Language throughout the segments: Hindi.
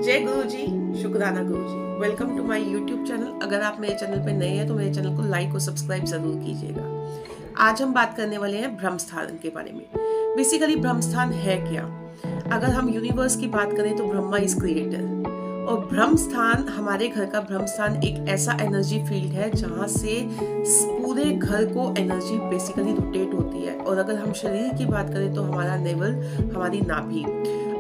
जय गुरु जी, शुक्राना guru ji. Welcome to my YouTube channel. अगर आप मेरे चैनल पे नए हैं तो मेरे चैनल को लाइक और सब्सक्राइब जरूर कीजिएगा। आज हम बात करने वाले हैं ब्रह्मस्थान के बारे में। बेसिकली ब्रह्मस्थान है क्या? अगर हम यूनिवर्स की बात करें तो ब्रह्मा इज क्रिएटर, और ब्रह्मस्थान, हमारे घर का ब्रह्मस्थान एक ऐसा एनर्जी फील्ड है जहाँ से पूरे घर को एनर्जी बेसिकली रोटेट होती है। और अगर हम शरीर की बात करें तो हमारा नेवल, हमारी नाभि,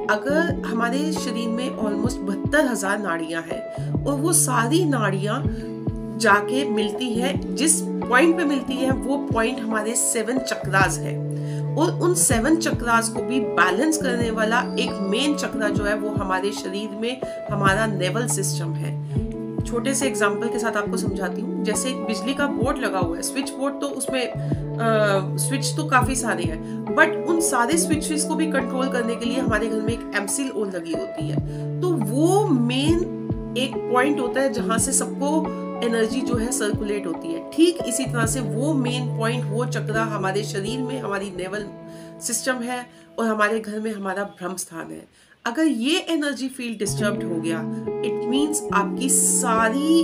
अगर हमारे शरीर में ऑलमोस्ट 72,000 नाड़ियां हैं और वो सारी नाड़ियां जाके मिलती है, जिस पॉइंट पे मिलती है वो पॉइंट हमारे 7 चक्रास है। और उन 7 चक्रास को भी बैलेंस करने वाला एक मेन चक्रा जो है वो हमारे शरीर में हमारा नेवल सिस्टम है। छोटे से एग्जांपल के साथ आपको समझाती हूँ। जैसे एक बिजली का बोर्ड लगा हुआ है, स्विच बोर्ड, तो उसमें स्विच तो काफी सारे हैं, बट उन सारे स्विचेस को भी कंट्रोल करने के लिए हमारे घर में एक एमसील ओल लगी होती है। तो वो मेन एक पॉइंट होता है जहां से सबको एनर्जी जो है सर्कुलेट होती है। ठीक इसी तरह से वो मेन पॉइंट, वो चक्रा हमारे शरीर में हमारी नेवल सिस्टम है और हमारे घर में हमारा ब्रह्मस्थान है। अगर ये एनर्जी फील्ड डिस्टर्ब्ड हो गया, इट मीन्स आपकी सारी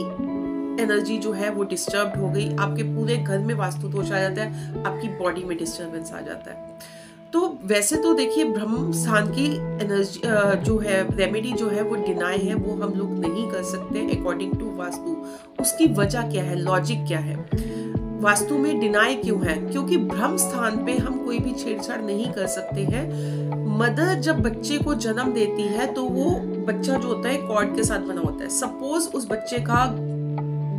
एनर्जी जो है वो डिस्टर्ब्ड हो गई। आपके पूरे घर में वास्तु दोष आ जाता है, आपकी बॉडी में डिस्टर्बेंस आ जाता है। तो वैसे तो देखिए, ब्रह्मस्थान की एनर्जी जो है, रेमेडी जो है वो डिनाई है, वो हम लोग नहीं कर सकते अकॉर्डिंग टू वास्तु। उसकी वजह क्या है, लॉजिक क्या है? वास्तु में डिनाई क्यों है? क्योंकि ब्रह्मस्थान पे हम कोई भी छेड़छाड़ नहीं कर सकते हैं। मदर जब बच्चे को जन्म देती है तो वो बच्चा जो होता है कॉर्ड के साथ बना होता है। सपोज उस बच्चे का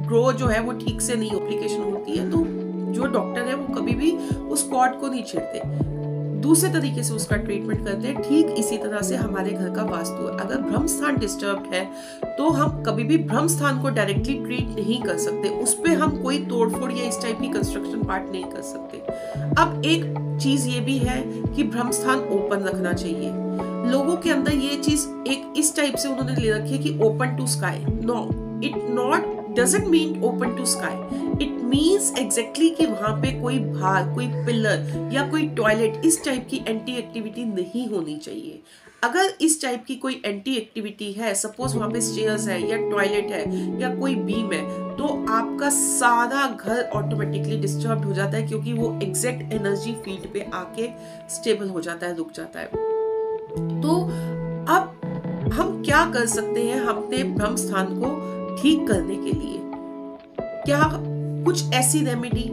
ग्रो जो है वो ठीक से नहीं एप्लीकेशन होती है, तो जो डॉक्टर है वो कभी भी उस कॉर्ड को नहीं छेड़ते, दूसरे तरीके से उसका ट्रीटमेंट करते हैं। ठीक इसी तरह से हमारे घर का वास्तु है। अगर ब्रह्मस्थान डिस्टर्ब्ड है तो हम कभी भी ब्रह्मस्थान को डायरेक्टली ट्रीट नहीं कर सकते, उस पे हम कोई तोड़फोड़ या इस टाइप की कंस्ट्रक्शन पार्ट नहीं कर सकते। अब एक चीज ये भी है कि ब्रह्मस्थान ओपन रखना चाहिए। लोगों के अंदर ये चीज एक इस टाइप से उन्होंने ले रखी है कि open to sky. No, it not doesn't mean open to sky. It means exactly कि वहां पे कोई भार, कोई पिलर या कोई टॉयलेट, इस टाइप की एंटी एक्टिविटी नहीं होनी चाहिए। अगर इस टाइप की कोई एंटी एक्टिविटी है, सपोज वहां पे स्टेयर्स है या टॉयलेट है या कोई बीम है, तो आपका सारा घर ऑटोमेटिकली डिस्टर्ब हो जाता है, क्योंकि वो एग्जैक्ट एनर्जी फील्ड पे आके स्टेबल हो जाता है, रुक जाता है। तो अब हम क्या कर सकते हैं अपने ब्रह्मस्थान को ठीक करने के लिए? क्या कुछ ऐसी रेमेडी,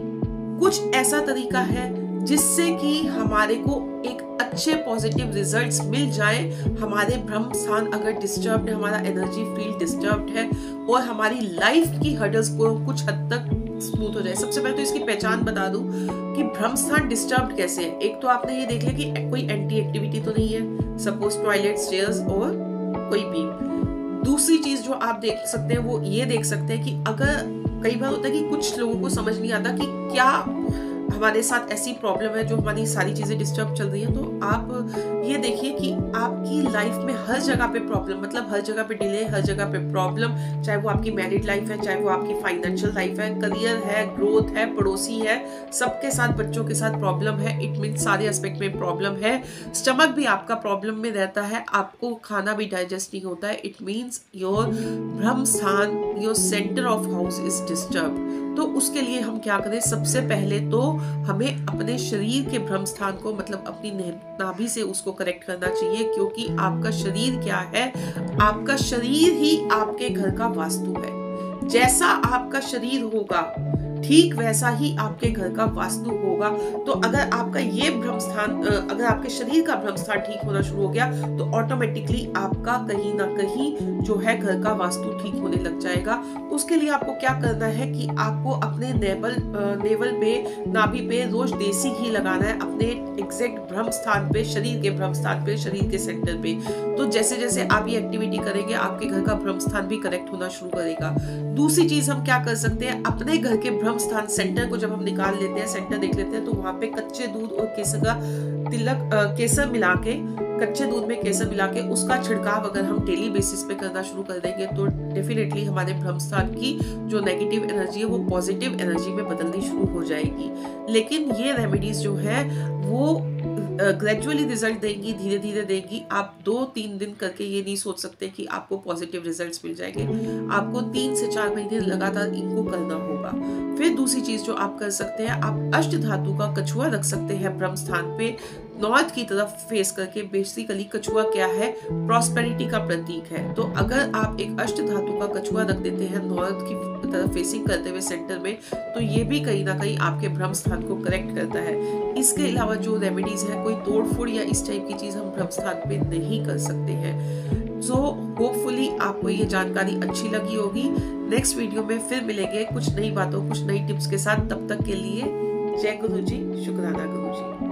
कुछ ऐसा तरीका है जिससे कि हमारे को एक अच्छे पॉजिटिव रिजल्ट्स मिल जाए? हमारे ब्रह्मस्थान अगर डिस्टर्ब्ड है, हमारा एनर्जी फील्ड डिस्टर्ब्ड है और हमारी लाइफ की हर्डल्स को कुछ हद तक स्मूथ हो जाए। सबसे पहले तो इसकी पहचान बता दूं कि ब्रह्मस्थान डिस्टर्ब्ड कैसे है। एक तो आपने ये देख लिया कि कोई एंटी एक्टिविटी तो नहीं है, सपोज टॉयलेट, स्टेयर्स और कोई बीम। दूसरी चीज जो आप देख सकते हैं वो ये देख सकते हैं कि अगर कई बार होता है कि कुछ लोगों को समझ नहीं आता कि क्या हमारे साथ ऐसी प्रॉब्लम है जो हमारी सारी चीजें डिस्टर्ब चल रही है, तो आप ये देखिए कि आपकी लाइफ में हर जगह पे प्रॉब्लम, मतलब हर जगह पे डिले, हर जगह पे प्रॉब्लम, चाहे वो आपकी मैरिड लाइफ है, चाहे वो आपकी फाइनेंशियल लाइफ है, करियर है, ग्रोथ है, पड़ोसी है, सबके साथ, बच्चों के साथ प्रॉब्लम है। इट मीन सारे एस्पेक्ट में प्रॉब्लम है। स्टमक भी आपका प्रॉब्लम में रहता है, आपको खाना भी डाइजेस्ट नहीं होता है। It means your Brahmasthan, your centre of house is disturb. तो उसके लिए हम क्या करें? सबसे पहले तो हमें अपने शरीर के ब्रह्मस्थान को, मतलब अपनी नाभि से उसको करेक्ट करना चाहिए, क्योंकि आपका शरीर क्या है? आपका शरीर ही आपके घर का वास्तु है। जैसा आपका शरीर होगा ठीक वैसा ही आपके घर का वास्तु होगा। तो अगर आपका ये ब्रह्मस्थान, अगर आपके शरीर का ब्रह्मस्थान ठीक होना शुरू हो गया तो ऑटोमेटिकली आपका कहीं ना कहीं जो है घर का वास्तु ठीक होने लग जाएगा। उसके लिए आपको क्या करना है कि आपको अपने नेवल पे, नाभि पे रोज देसी घी लगाना है, अपने एग्जैक्ट ब्रह्मस्थान पे, शरीर के ब्रह्मस्थान पे, शरीर के सेंटर पे। तो जैसे जैसे आप ये एक्टिविटी करेंगे आपके घर का ब्रह्मस्थान भी करेक्ट होना शुरू करेगा। दूसरी चीज हम क्या कर सकते हैं? अपने घर के ब्रह्मस्थान सेंटर को जब हम निकाल लेते हैं, सेंटर देख लेते हैं, तो वहां पे कच्चे दूध और केसर का तिलक, केसर मिला के, कच्चे दूध में केसर मिला के उसका छिड़काव अगर हम डेली बेसिस पे करना शुरू कर देंगे तो डेफिनेटली हमारे ब्रह्मस्थान की जो नेगेटिव एनर्जी है वो पॉजिटिव एनर्जी में बदलनी शुरू हो जाएगी। लेकिन ये रेमेडीज जो है वो ग्रेजुअली रिजल्ट देंगी, धीरे धीरे देंगी। आप 2-3 दिन करके ये नहीं सोच सकते कि आपको पॉजिटिव रिजल्ट्स मिल जाएंगे। आपको 3 से 4 महीने लगातार इनको करना होगा। फिर दूसरी चीज जो आप कर सकते हैं, आप अष्ट धातु का कछुआ रख सकते हैं ब्रह्म स्थान पे, नॉर्थ की तरफ फेस करके। बेसिकली कछुआ क्या है, प्रॉस्पेरिटी का प्रतीक है। तो अगर आप एक अष्ट धातु का कछुआ रख देते हैं नॉर्थ की तरफ फेसिंग करते हुए सेंटर में, तो ये भी कहीं ना कहीं आपके ब्रह्म स्थान को करेक्ट करता है। इसके अलावा जो रेमेडीज है, कोई तोड़फोड़ या इस टाइप की चीज हम ब्रह्म स्थान पे नहीं कर सकते हैं। सो होपफुली आपको ये जानकारी अच्छी लगी होगी। नेक्स्ट वीडियो में फिर मिलेंगे कुछ नई बातों, कुछ नई टिप्स के साथ। तब तक के लिए जय गुरु जी, शुक्राना गुरु जी।